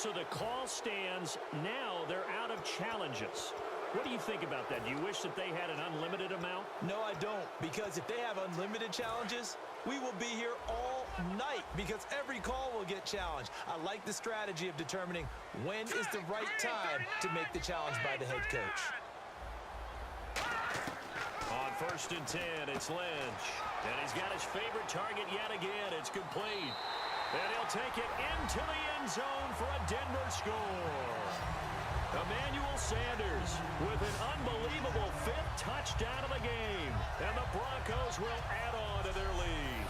So the call stands. Now they're out of challenges. What do you think about that? Do you wish that they had an unlimited amount? No, I don't, because if they have unlimited challenges, we will be here all night because every call will get challenged. I like the strategy of determining when is the right time to make the challenge by the head coach. On 1st and 10, it's Lynch. And he's got his favorite target yet again. It's complete. And he'll take it into the end zone for a Denver score. Emmanuel Sanders with an unbelievable 5th touchdown of the game. And the Broncos will add on to their lead.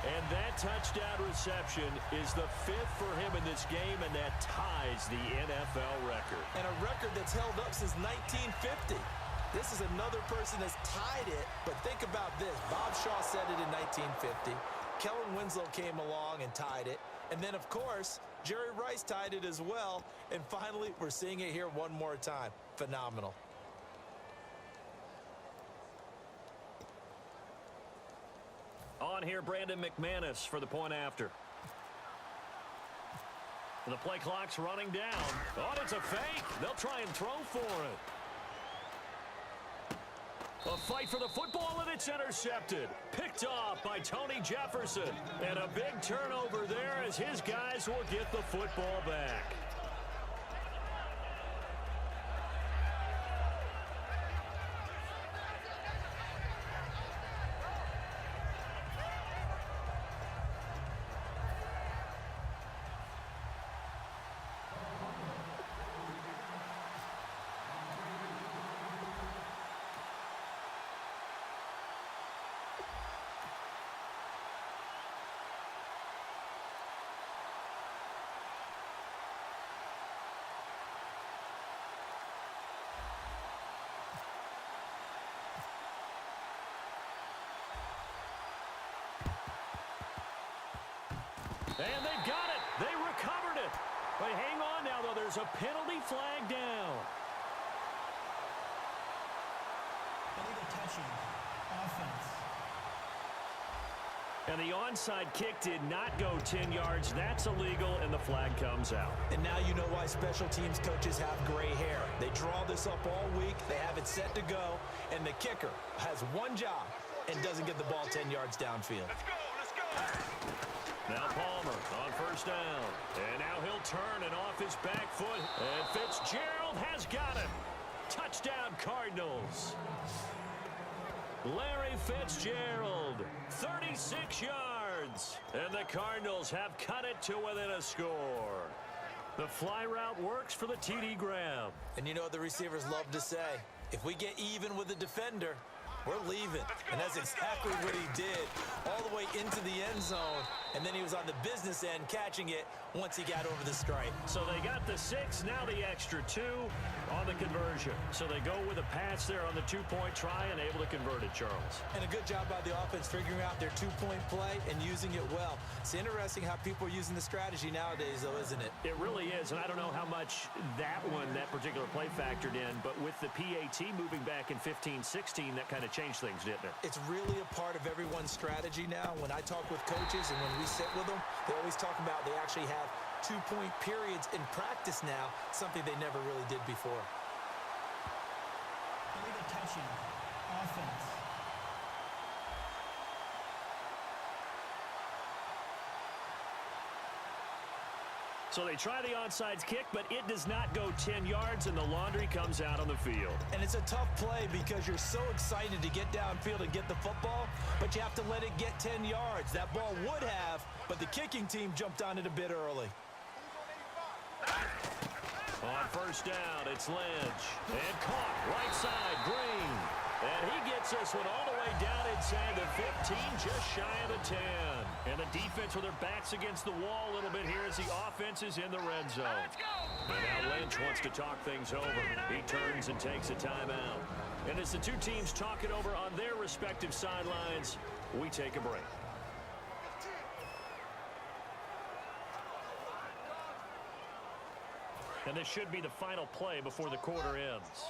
And that touchdown reception is the 5th for him in this game, and that ties the NFL record. And a record that's held up since 1950. This is another person that's tied it, but think about this. Bob Shaw said it in 1950. Kellen Winslow came along and tied it. And then, of course, Jerry Rice tied it as well. And finally, we're seeing it here one more time. Phenomenal. On here, Brandon McManus for the point after. The play clock's running down. Oh, it's a fake. They'll try and throw for it. A fight for the football, and it's intercepted. Picked off by Tony Jefferson. And a big turnover there as his guys will get the football back. And they've got it. They recovered it. But hang on now, though. There's a penalty flag down. Illegal touching. Offense. And the onside kick did not go 10 yards. That's illegal, and the flag comes out. And now you know why special teams coaches have gray hair. They draw this up all week. They have it set to go. And the kicker has one job and doesn't get the ball 10 yards downfield. Let's go. Now Palmer on 1st down. And now he'll turn and off his back foot. And Fitzgerald has got it. Touchdown Cardinals. Larry Fitzgerald, 36 yards. And the Cardinals have cut it to within a score. The fly route works for the TD grab. And you know what the receivers love to say? If we get even with the defender, we're leaving. And that's exactly what he did, all the way into the end zone. And then he was on the business end catching it once he got over the stripe. So they got the 6, now the extra 2 on the conversion. So they go with a pass there on the 2-point try and able to convert it, Charles. And a good job by the offense figuring out their 2-point play and using it well. It's interesting how people are using the strategy nowadays, though, isn't it? It really is, and I don't know how much that particular play factored in, but with the PAT moving back in 15-16, that kind of changed things, didn't it? It's really a part of everyone's strategy now. When I talk with coaches and when we sit with them, they always talk about they actually have 2-point periods in practice now, something they never really did before. Illegal touching. Offense. So they try the onside kick, but it does not go 10 yards, and the laundry comes out on the field. And it's a tough play because you're so excited to get downfield and get the football, but you have to let it get 10 yards. That ball would have, but the kicking team jumped on it a bit early. On 1st down, it's Lynch. And caught right side, Green. And he gets this one all the way down inside the 15, just shy of the 10. And the defense with their backs against the wall a little bit here as the offense is in the red zone. And now Lynch wants to talk things over. He turns and takes a timeout. And as the two teams talk it over on their respective sidelines, we take a break. And this should be the final play before the quarter ends.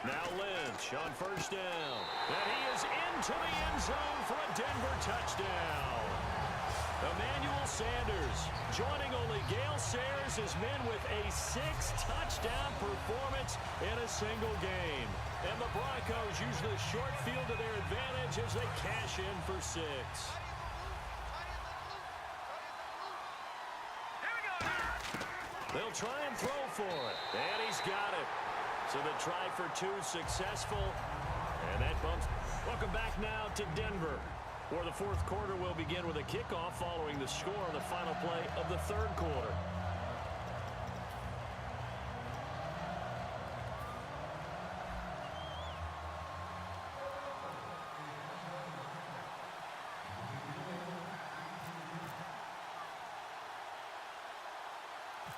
Now Lynch on 1st down. And he is into the end zone for a Denver touchdown. Sanders. Joining only Gale Sayers, his men with a 6-touchdown performance in a single game. And the Broncos use the short field to their advantage as they cash in for 6. They'll try and throw for it. And he's got it. So the try for 2 successful. And that bumps. Welcome back now to Denver, where the fourth quarter will begin with a kickoff following the score on the final play of the third quarter.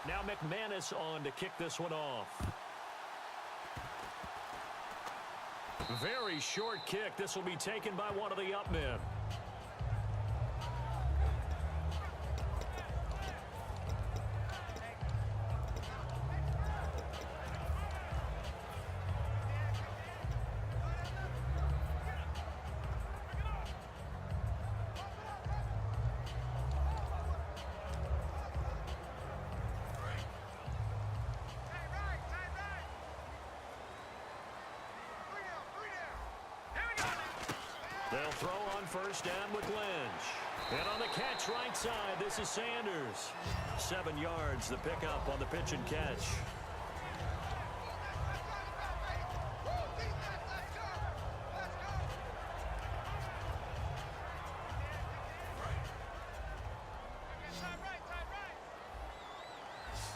Now McManus on to kick this one off. Very short kick. This will be taken by one of the up men. They'll throw on first down with Lynch. And on the catch right side, this is Sanders. 7 yards, the pickup on the pitch and catch.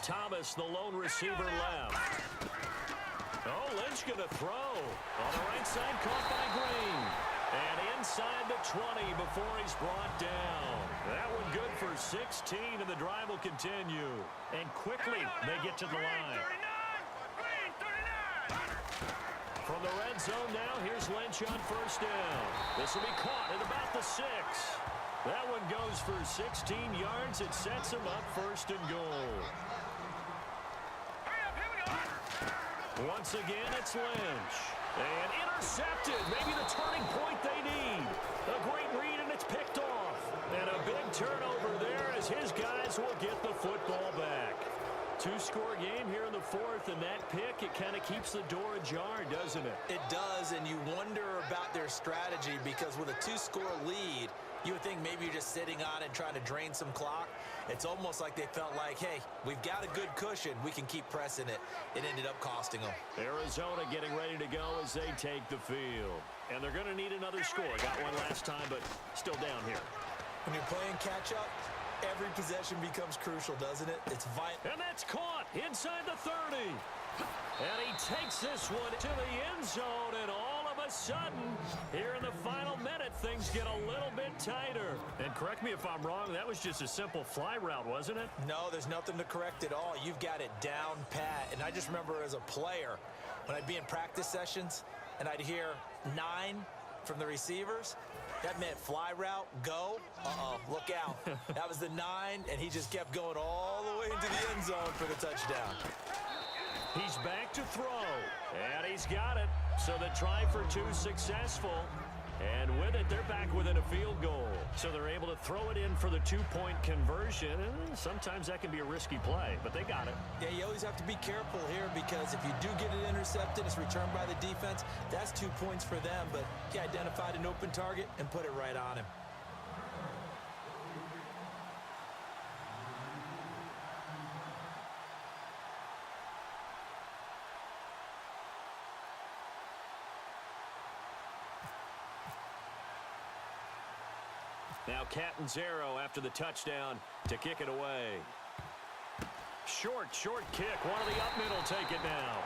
Thomas, the lone receiver, left. Oh, Lynch going to throw. On the right side, caught by Green. And inside the 20 before he's brought down. That one good for 16, and the drive will continue. And quickly, they get to the line. From the red zone now, here's Lynch on first down. This will be caught at about the 6. That one goes for 16 yards. It sets him up first and goal. Once again, it's Lynch. And intercepted. Maybe the turning point they need. A great read, and it's picked off. And a big turnover there as his guys will get the football back. 2-score game here in the fourth, and that pick, it kind of keeps the door ajar, doesn't it? It does, and you wonder about their strategy because with a 2-score lead, you would think maybe you're just sitting on it trying to drain some clock. It's almost like they felt like, hey, we've got a good cushion. We can keep pressing it. It ended up costing them. Arizona getting ready to go as they take the field. And they're going to need another score. Got one last time, but still down here. When you're playing catch-up, every possession becomes crucial, doesn't it? It's vital. And that's caught inside the 30. And he takes this one to the end zone, and all of a sudden, here in the final minute, things get a little bit tighter. And correct me if I'm wrong, that was just a simple fly route, wasn't it? No, there's nothing to correct at all. You've got it down pat. And I just remember as a player, when I'd be in practice sessions, and I'd hear 9 from the receivers, that meant fly route, go. Uh-oh, look out. That was the 9, and he just kept going all the way into the end zone for the touchdown. He's back to throw, and he's got it. So the try for 2 successful, and with it, they're back within a field goal. So they're able to throw it in for the 2-point conversion, and sometimes that can be a risky play, but they got it. Yeah, you always have to be careful here because if you do get it intercepted, it's returned by the defense. That's 2 points for them, but he identified an open target and put it right on him. Now Catanzaro after the touchdown to kick it away. Short kick. One of the up men will take it now.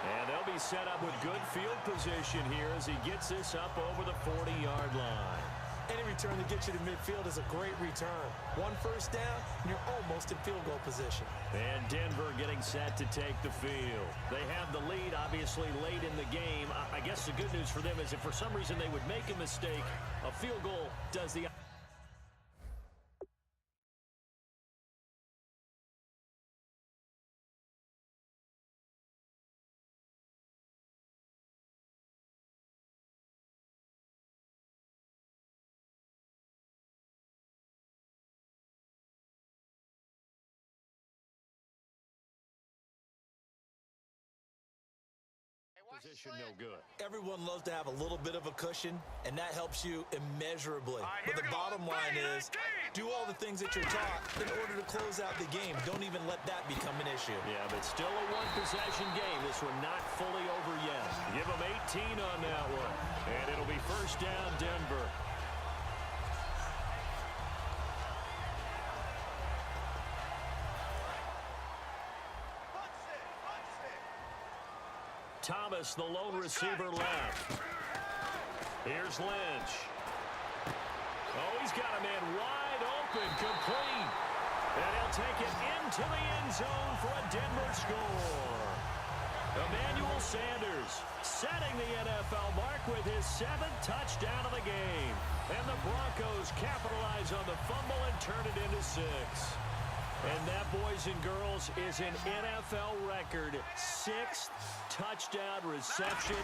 And they'll be set up with good field position here as he gets this up over the 40-yard line. Any return that gets you to midfield is a great return. 1 first down, and you're almost in field goal position. And Denver getting set to take the field. They have the lead, obviously, late in the game. I guess the good news for them is if for some reason they would make a mistake, a field goal does the position no good. Everyone loves to have a little bit of a cushion, and that helps you immeasurably. But the bottom line is, do all the things that you're taught in order to close out the game. Don't even let that become an issue. Yeah, but still a one-possession game. This one not fully over yet. Give them 18 on that one. And it'll be first down, Denver. Thomas, the lone receiver, left. Here's Lynch. Oh, he's got a man wide open, complete. And he'll take it into the end zone for a Denver score. Emmanuel Sanders setting the NFL mark with his 7th touchdown of the game. And the Broncos capitalize on the fumble and turn it into 6. And that, boys and girls, is an NFL record 6th touchdown reception.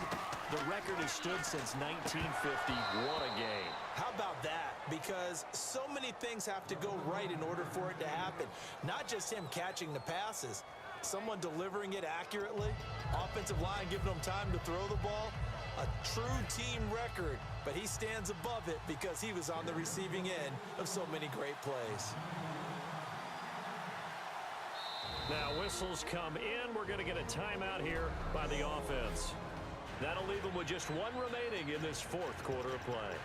The record has stood since 1950. What a game. How about that? Because so many things have to go right in order for it to happen. Not just him catching the passes, someone delivering it accurately, offensive line giving him time to throw the ball. A true team record, but he stands above it because he was on the receiving end of so many great plays. Now whistles come in. We're going to get a timeout here by the offense. That'll leave them with just one remaining in this 4th quarter of play.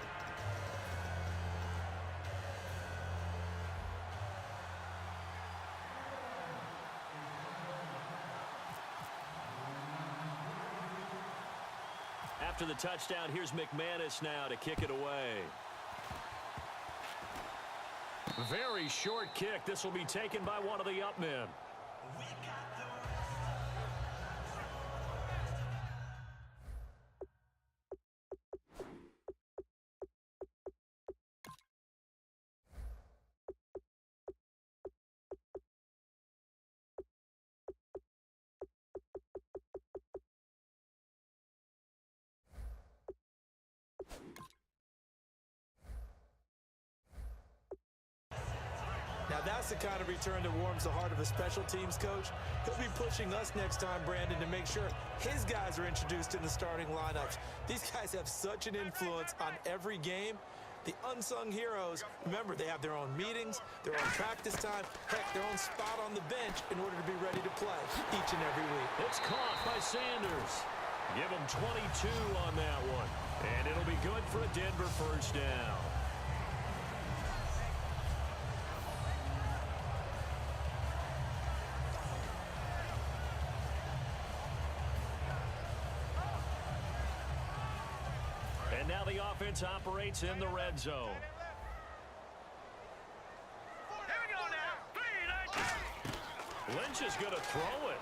After the touchdown, here's McManus now to kick it away. Very short kick. This will be taken by one of the up men. Now that's the kind of return that warms the heart of a special teams coach. He'll be pushing us next time, Brandon, to make sure his guys are introduced in the starting lineups. These guys have such an influence on every game. The unsung heroes, remember, they have their own meetings, their own practice time, heck, their own spot on the bench in order to be ready to play each and every week. It's caught by Sanders. Give him 22 on that one. And it'll be good for a Denver first down. And now the offense operates in the red zone. Here we go now. Lynch is going to throw it.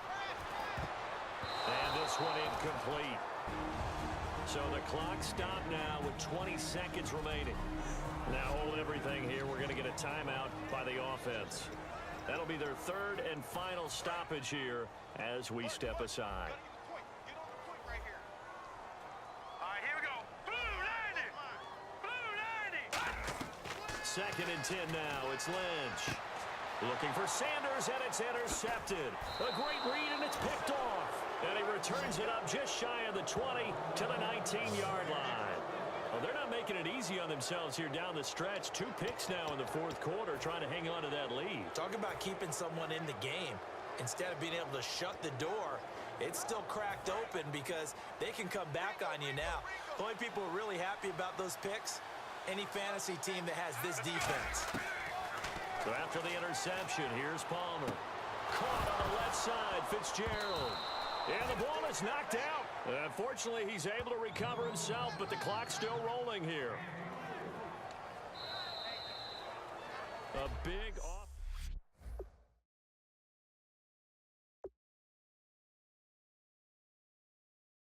And this one incomplete. So the clock stopped now with 20 seconds remaining. Now hold everything here. We're going to get a timeout by the offense. That'll be their 3rd and final stoppage here as we step aside. Second and 10 now. It's Lynch. Looking for Sanders, and it's intercepted. A great read, and it's picked off. And he returns it up just shy of the 20 to the 19-yard line. Well, they're not making it easy on themselves here down the stretch. 2 picks now in the 4th quarter trying to hang on to that lead. Talk about keeping someone in the game. Instead of being able to shut the door, it's still cracked open because they can come back on you now. The only people who are really happy about those picks, any fantasy team that has this defense. So after the interception, here's Palmer. Caught on the left side, Fitzgerald. And the ball is knocked out. Unfortunately, he's able to recover himself, but the clock's still rolling here. A big off.